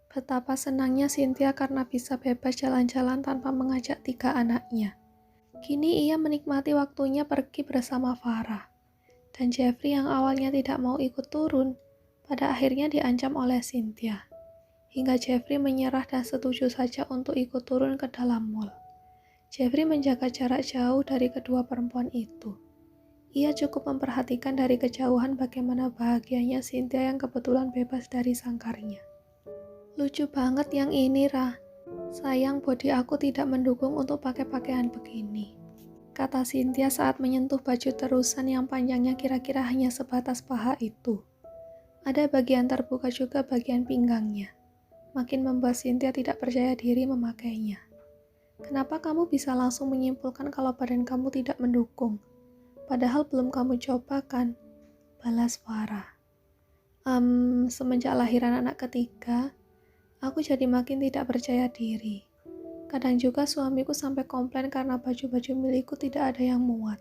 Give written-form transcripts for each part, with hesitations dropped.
Betapa senangnya Cynthia karena bisa bebas jalan-jalan tanpa mengajak 3 anaknya. Kini ia menikmati waktunya pergi bersama Farah. Dan Jeffrey yang awalnya tidak mau ikut turun, pada akhirnya diancam oleh Cynthia. Hingga Jeffrey menyerah dan setuju saja untuk ikut turun ke dalam mall. Jeffrey menjaga jarak jauh dari kedua perempuan itu. Ia cukup memperhatikan dari kejauhan bagaimana bahagianya Cynthia yang kebetulan bebas dari sangkarnya. Lucu banget yang ini, Ra. Sayang bodi aku tidak mendukung untuk pakai pakaian begini, kata Cynthia saat menyentuh baju terusan yang panjangnya kira-kira hanya sebatas paha itu. Ada bagian terbuka juga bagian pinggangnya. Makin membuat Cynthia tidak percaya diri memakainya. Kenapa kamu bisa langsung menyimpulkan kalau badan kamu tidak mendukung? Padahal belum kamu coba kan? Balas Farah. Semenjak lahiran anak ketiga, aku jadi makin tidak percaya diri. Kadang juga suamiku sampai komplain karena baju-baju milikku tidak ada yang muat.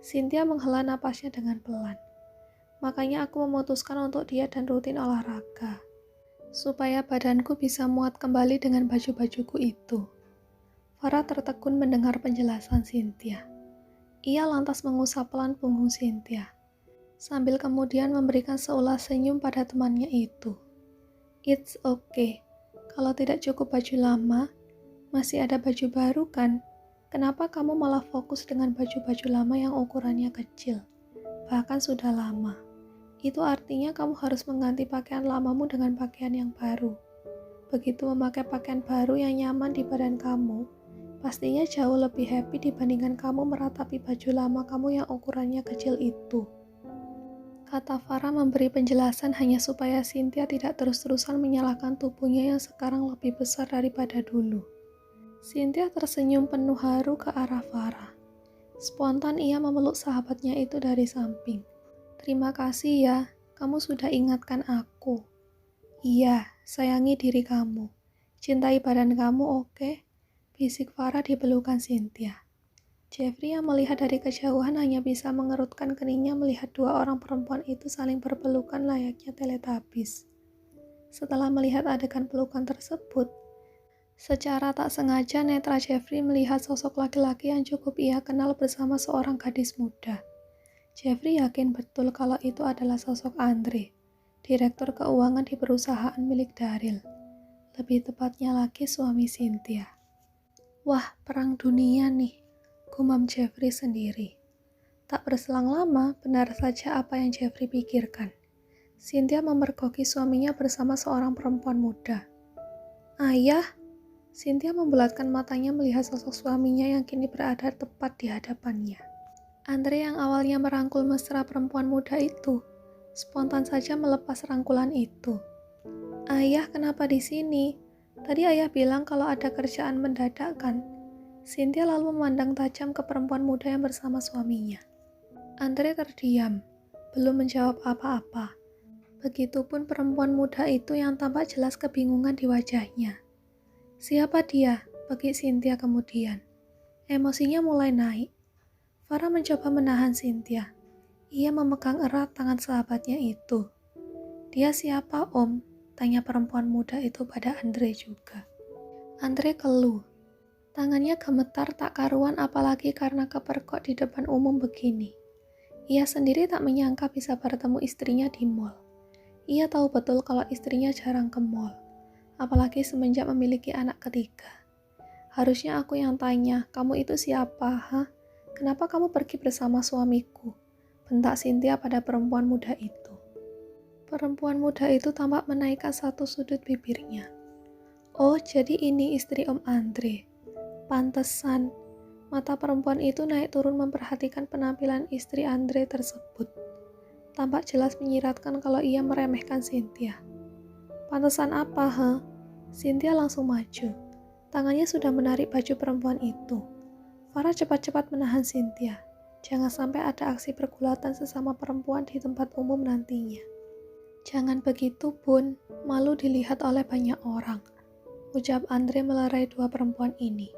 Cynthia menghela napasnya dengan pelan. Makanya aku memutuskan untuk diet dan rutin olahraga, supaya badanku bisa muat kembali dengan baju-bajuku itu. Farah tertegun mendengar penjelasan Cynthia. Ia lantas mengusap pelan punggung Cynthia, sambil kemudian memberikan seulas senyum pada temannya itu. It's okay. Kalau tidak cukup baju lama, masih ada baju baru kan? Kenapa kamu malah fokus dengan baju-baju lama yang ukurannya kecil? Bahkan sudah lama. Itu artinya kamu harus mengganti pakaian lamamu dengan pakaian yang baru. Begitu memakai pakaian baru yang nyaman di badan kamu, pastinya jauh lebih happy dibandingkan kamu meratapi baju lama kamu yang ukurannya kecil itu. Kata Farah memberi penjelasan hanya supaya Cynthia tidak terus-terusan menyalahkan tubuhnya yang sekarang lebih besar daripada dulu. Cynthia tersenyum penuh haru ke arah Farah. Spontan ia memeluk sahabatnya itu dari samping. Terima kasih ya, kamu sudah ingatkan aku. Iya, sayangi diri kamu. Cintai badan kamu, oke? Bisik Farah di pelukan Cynthia. Jeffrey yang melihat dari kejauhan hanya bisa mengerutkan keningnya melihat dua orang perempuan itu saling berpelukan layaknya Teletubbies. Setelah melihat adegan pelukan tersebut, secara tak sengaja netra Jeffrey melihat sosok laki-laki yang cukup ia kenal bersama seorang gadis muda. Jeffrey yakin betul kalau itu adalah sosok Andre, direktur keuangan di perusahaan milik Daryl. Lebih tepatnya lagi suami Cynthia. Wah, perang dunia nih, gumam Jeffrey sendiri. Tak berselang lama, benar saja apa yang Jeffrey pikirkan. Cynthia memergoki suaminya bersama seorang perempuan muda. Ayah, Cynthia membulatkan matanya melihat sosok suaminya yang kini berada tepat di hadapannya. Andre yang awalnya merangkul mesra perempuan muda itu, spontan saja melepas rangkulan itu. Ayah, kenapa di sini? Tadi ayah bilang kalau ada kerjaan mendadak kan? Cynthia lalu memandang tajam ke perempuan muda yang bersama suaminya. Andre terdiam, belum menjawab apa-apa. Begitupun perempuan muda itu yang tampak jelas kebingungan di wajahnya. Siapa dia? Bagi Cynthia kemudian. Emosinya mulai naik. Farah mencoba menahan Cynthia. Ia memegang erat tangan sahabatnya itu. Dia siapa, Om? Tanya perempuan muda itu pada Andre juga. Andre keluh. Tangannya gemetar tak karuan apalagi karena kepergok di depan umum begini. Ia sendiri tak menyangka bisa bertemu istrinya di mall. Ia tahu betul kalau istrinya jarang ke mall, apalagi semenjak memiliki anak ketiga. Harusnya aku yang tanya, kamu itu siapa, ha? Kenapa kamu pergi bersama suamiku? Bentak Cynthia pada perempuan muda itu. Perempuan muda itu tampak menaikkan satu sudut bibirnya. Oh, jadi ini istri Om Andre. Pantesan, mata perempuan itu naik turun memperhatikan penampilan istri Andre tersebut. Tampak jelas menyiratkan kalau ia meremehkan Cynthia. Pantesan apa, ha? Cynthia langsung maju. Tangannya sudah menarik baju perempuan itu. Farah cepat-cepat menahan Cynthia. Jangan sampai ada aksi pergulatan sesama perempuan di tempat umum nantinya. Jangan begitu, Bun. Malu dilihat oleh banyak orang, ucap Andre melerai dua perempuan ini.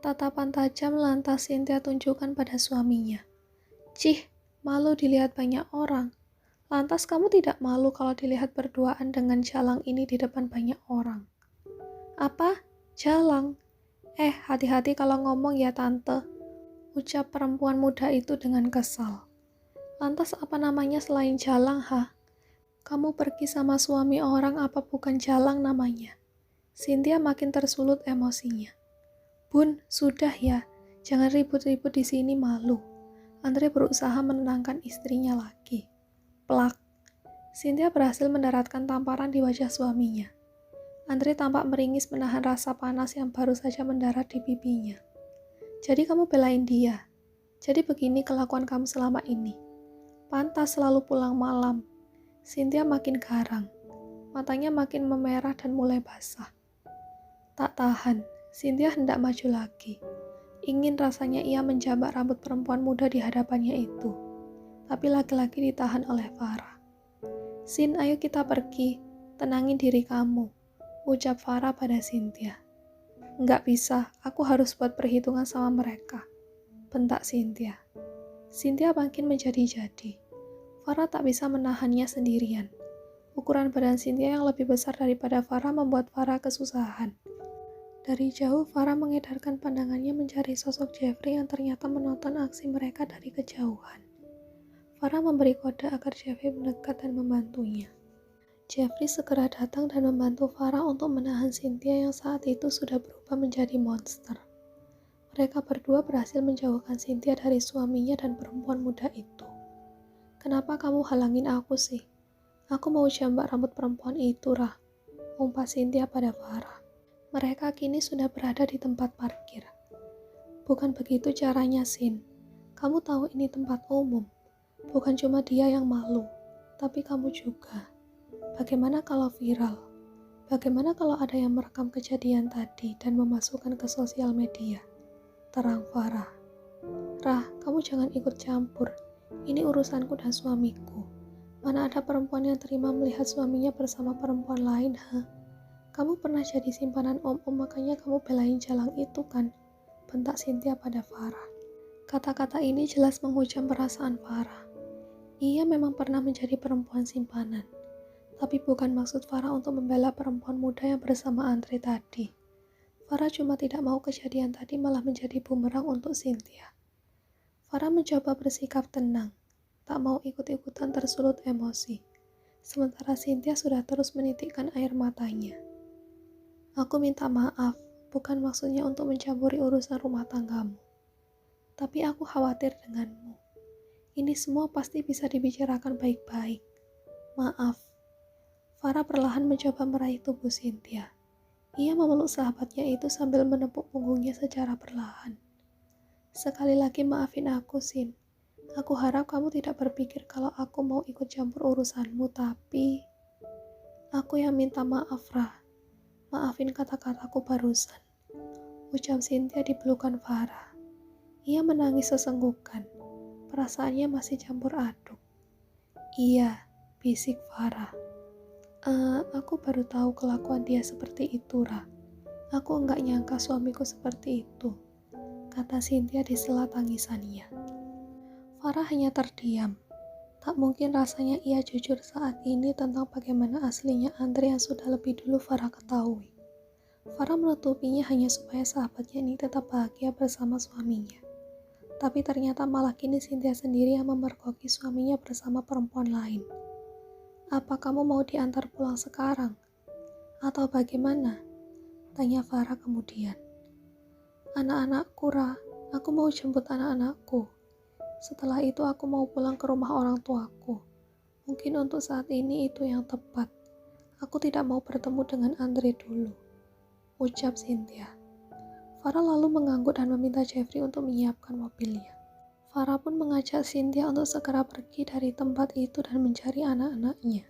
Tatapan tajam lantas Cynthia tunjukkan pada suaminya. Cih, malu dilihat banyak orang. Lantas kamu tidak malu kalau dilihat berduaan dengan Jalang ini di depan banyak orang? Apa? Jalang? Hati-hati kalau ngomong ya tante, ucap perempuan muda itu dengan kesal. Lantas apa namanya selain Jalang, ha? Kamu pergi sama suami orang apa bukan Jalang namanya? Cynthia makin tersulut emosinya. Bun, sudah ya, jangan ribut-ribut di sini, malu. Andre berusaha menenangkan istrinya lagi. Plak. Cynthia berhasil mendaratkan tamparan di wajah suaminya. Andre tampak meringis menahan rasa panas yang baru saja mendarat di pipinya. Jadi kamu belain dia. Jadi begini kelakuan kamu selama ini. Pantas selalu pulang malam. Cynthia makin garang. Matanya makin memerah dan mulai basah. Tak tahan, Cynthia hendak maju lagi. Ingin rasanya ia menjambak rambut perempuan muda di hadapannya itu. Tapi laki-laki ditahan oleh Farah. Sin, ayo kita pergi. Tenangin diri kamu, ucap Farah pada Cynthia. Enggak bisa, aku harus buat perhitungan sama mereka, bentak Cynthia. Cynthia makin menjadi-jadi. Farah tak bisa menahannya sendirian. Ukuran badan Cynthia yang lebih besar daripada Farah membuat Farah kesusahan. Dari jauh, Farah mengedarkan pandangannya mencari sosok Jeffrey yang ternyata menonton aksi mereka dari kejauhan. Farah memberi kode agar Jeffrey mendekat dan membantunya. Jeffrey segera datang dan membantu Farah untuk menahan Cynthia yang saat itu sudah berubah menjadi monster. Mereka berdua berhasil menjauhkan Cynthia dari suaminya dan perempuan muda itu. Kenapa kamu halangin aku sih? Aku mau jambak rambut perempuan itu, Rah, umpah Cynthia pada Farah. Mereka kini sudah berada di tempat parkir. Bukan begitu caranya, Sin. Kamu tahu ini tempat umum. Bukan cuma dia yang malu, tapi kamu juga. Bagaimana kalau viral? Bagaimana kalau ada yang merekam kejadian tadi dan memasukkan ke sosial media? Terang Farah. Rah, kamu jangan ikut campur. Ini urusanku dan suamiku. Mana ada perempuan yang terima melihat suaminya bersama perempuan lain, ha? Kamu pernah jadi simpanan om-om, makanya kamu belain Jalang itu kan? Bentak Cynthia pada Farah. Kata-kata ini jelas menghujam perasaan Farah. Ia memang pernah menjadi perempuan simpanan. Tapi bukan maksud Farah untuk membela perempuan muda yang bersama Andre tadi. Farah cuma tidak mau kejadian tadi malah menjadi bumerang untuk Cynthia. Farah mencoba bersikap tenang, tak mau ikut-ikutan tersulut emosi. Sementara Cynthia sudah terus menitikkan air matanya. Aku minta maaf, bukan maksudnya untuk mencampuri urusan rumah tanggamu. Tapi aku khawatir denganmu. Ini semua pasti bisa dibicarakan baik-baik. Maaf. Farah perlahan mencoba meraih tubuh Cynthia. Ia memeluk sahabatnya itu sambil menepuk punggungnya secara perlahan. Sekali lagi maafin aku, Sin. Aku harap kamu tidak berpikir kalau aku mau ikut campur urusanmu, tapi... Aku yang minta maaf, Rah. Maafin kata-kataku barusan, ucap Cynthia di pelukan Farah. Ia menangis sesenggukan. Perasaannya masih campur aduk. Iya, bisik Farah. Aku baru tahu kelakuan dia seperti itu, Rah. Aku enggak nyangka suamiku seperti itu, kata Cynthia di sela tangisannya. Farah hanya terdiam. Tak mungkin rasanya ia jujur saat ini tentang bagaimana aslinya Andre yang sudah lebih dulu Farah ketahui. Farah menutupinya hanya supaya sahabatnya ini tetap bahagia bersama suaminya. Tapi ternyata malah kini Cynthia sendiri yang memergoki suaminya bersama perempuan lain. Apa kamu mau diantar pulang sekarang? Atau bagaimana? Tanya Farah kemudian. Anak-anakku, Rah. Aku mau jemput anak-anakku. Setelah itu aku mau pulang ke rumah orang tuaku. Mungkin untuk saat ini itu yang tepat. Aku tidak mau bertemu dengan Andre dulu, ucap Cynthia. Farah lalu mengangguk dan meminta Jeffrey untuk menyiapkan mobilnya. Farah pun mengajak Cynthia untuk segera pergi dari tempat itu dan mencari anak-anaknya.